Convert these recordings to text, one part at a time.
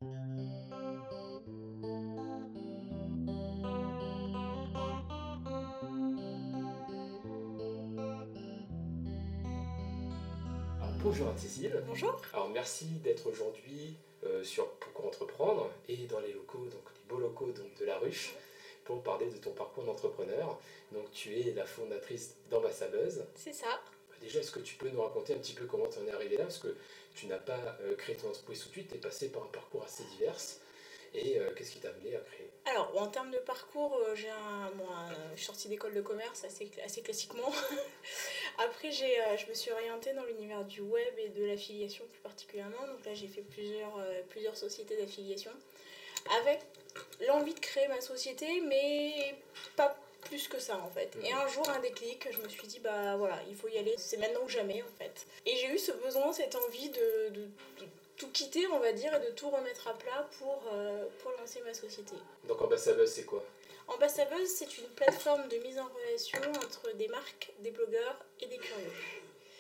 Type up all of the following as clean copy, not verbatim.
Alors, bonjour Anne-Cécile. Bonjour. Alors merci d'être aujourd'hui sur Pourquoi entreprendre et dans les locaux, donc les beaux locaux donc, de la Ruche pour parler de ton parcours d'entrepreneur. Donc tu es la fondatrice d'Ambassabeuse. C'est ça. Déjà, est-ce que tu peux nous raconter un petit peu comment tu en es arrivé là? Parce que tu n'as pas créé ton entreprise tout de suite, tu es passé par un parcours assez divers. Et qu'est-ce qui t'a amené à créer? Alors, en termes de parcours, je suis sortie d'école de commerce assez classiquement. Après, je me suis orientée dans l'univers du web et de l'affiliation plus particulièrement. Donc là, j'ai fait plusieurs sociétés d'affiliation avec l'envie de créer ma société, mais pas plus que ça en fait. Et un jour, un déclic, je me suis dit, bah voilà, il faut y aller, c'est maintenant ou jamais en fait. Et j'ai eu ce besoin, cette envie de tout quitter, on va dire, et de tout remettre à plat pour lancer ma société. Donc Ambassabeuse, c'est quoi? Ambassabeuse, c'est une plateforme de mise en relation entre des marques, des blogueurs et des curieux.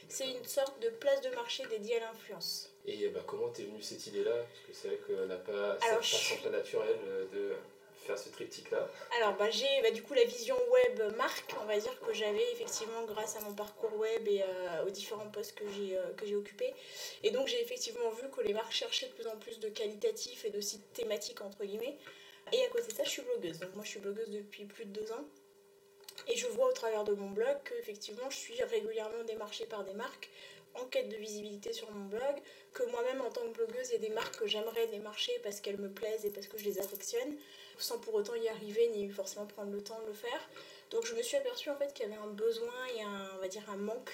C'est une sorte de place de marché dédiée à l'influence. Et comment t'es venue cette idée-là? Parce que c'est vrai qu'on n'a pas Alors, cette façon naturelle de faire ce triptyque-là. Alors j'ai du coup la vision web marque, on va dire que j'avais effectivement grâce à mon parcours web et aux différents postes que j'ai occupés. Et donc j'ai effectivement vu que les marques cherchaient de plus en plus de qualitatifs et de sites thématiques entre guillemets. Et à côté de ça, je suis blogueuse. Donc moi je suis blogueuse depuis plus de 2 ans. Et je vois au travers de mon blog que effectivement je suis régulièrement démarchée par des marques en quête de visibilité sur mon blog, que moi-même en tant que blogueuse, il y a des marques que j'aimerais démarcher parce qu'elles me plaisent et parce que je les affectionne, sans pour autant y arriver ni forcément prendre le temps de le faire. Donc je me suis aperçue en fait qu'il y avait un besoin et on va dire un manque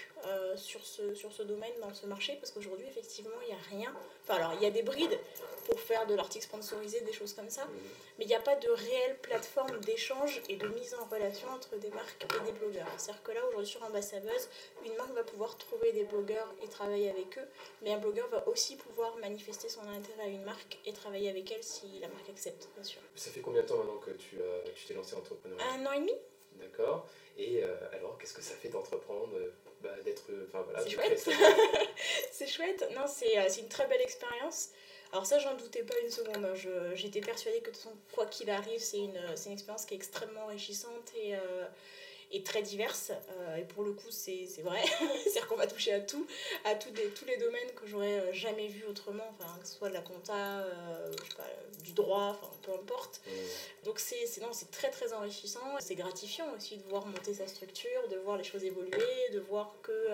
sur ce domaine, dans ce marché, parce qu'aujourd'hui effectivement il n'y a rien. Enfin alors il y a des brides pour faire de l'article sponsorisé, des choses comme ça, mais il n'y a pas de réelle plateforme d'échange et de mise en relation entre des marques et des blogueurs. C'est-à-dire que là aujourd'hui sur Ambassabeuse, une marque va pouvoir trouver des blogueurs et travailler avec eux, mais un blogueur va aussi pouvoir manifester son intérêt à une marque et travailler avec elle si la marque accepte, bien sûr. Ça fait combien de temps maintenant que tu t'es lancé entrepreneuriat? 1 an et demi. D'accord. Et alors, qu'est-ce que ça fait d'entreprendre, d'être, C'est chouette. C'est chouette. Non, c'est une très belle expérience. Alors ça, j'en doutais pas une seconde. J'étais persuadée que de toute façon, quoi qu'il arrive, c'est une expérience qui est extrêmement enrichissante et très diverse. Et pour le coup, c'est vrai. C'est-à-dire qu'on va toucher à tout, tous les domaines que j'aurais jamais vus autrement, enfin, que ce soit de la compta, je sais pas, du droit, enfin, peu importe. Donc c'est très très enrichissant. C'est gratifiant aussi de voir monter sa structure, de voir les choses évoluer, de voir que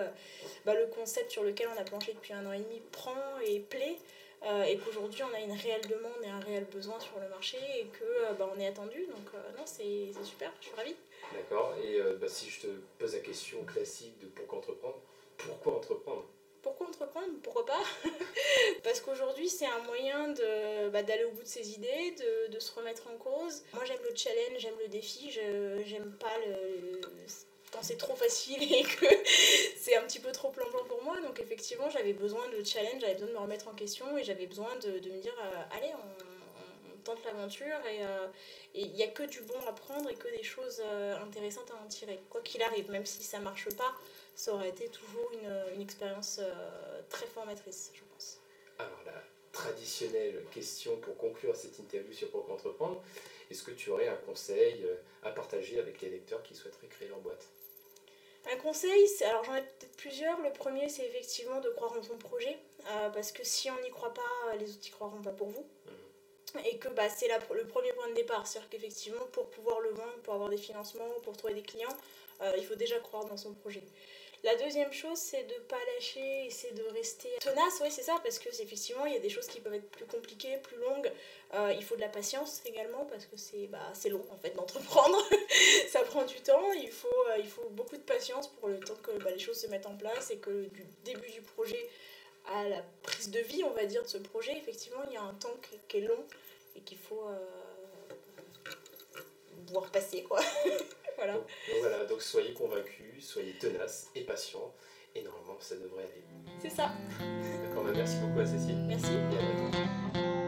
le concept sur lequel on a planché depuis 1 an et demi prend et plaît. Et qu'aujourd'hui on a une réelle demande et un réel besoin sur le marché et que on est attendu, donc non, c'est super, je suis ravie. D'accord. Et si je te pose la question classique de pourquoi entreprendre, Pourquoi entreprendre? Pourquoi pas? Parce qu'aujourd'hui c'est un moyen d'aller au bout de ses idées, de se remettre en cause. Moi j'aime le challenge, j'aime le défi, j'aime pas quand c'est trop facile et que c'est un petit peu trop plan-plan pour moi. Donc effectivement j'avais besoin de challenge, j'avais besoin de me remettre en question et j'avais besoin de me dire allez, on tente l'aventure et il n'y a que du bon à prendre et que des choses intéressantes à en tirer. Quoi qu'il arrive, même si ça marche pas, ça aurait été toujours une expérience très formatrice, je pense. Alors la traditionnelle question pour conclure cette interview sur pourquoi entreprendre, est-ce que tu aurais un conseil à partager avec les lecteurs qui souhaiteraient créer leur boîte? Un conseil, alors j'en ai peut-être plusieurs. Le premier, c'est effectivement de croire en son projet, parce que si on n'y croit pas, les autres n'y croiront pas pour vous. Et que c'est le premier point de départ. C'est-à-dire qu'effectivement, pour pouvoir le vendre, pour avoir des financements, pour trouver des clients, il faut déjà croire dans son projet. La deuxième chose, c'est de ne pas lâcher et c'est de rester tenace, oui c'est ça, parce que effectivement il y a des choses qui peuvent être plus compliquées, plus longues. Il faut de la patience également, parce que c'est long en fait d'entreprendre. Ça prend du temps, il faut beaucoup de patience pour le temps que les choses se mettent en place et que du début du projet à la prise de vie, on va dire, de ce projet, effectivement il y a un temps qui est long et qu'il faut voir passer quoi. Voilà. Donc soyez convaincus, soyez tenaces et patients, et normalement ça devrait aller. C'est ça. D'accord, merci beaucoup à Cécile. Merci. Et à bientôt.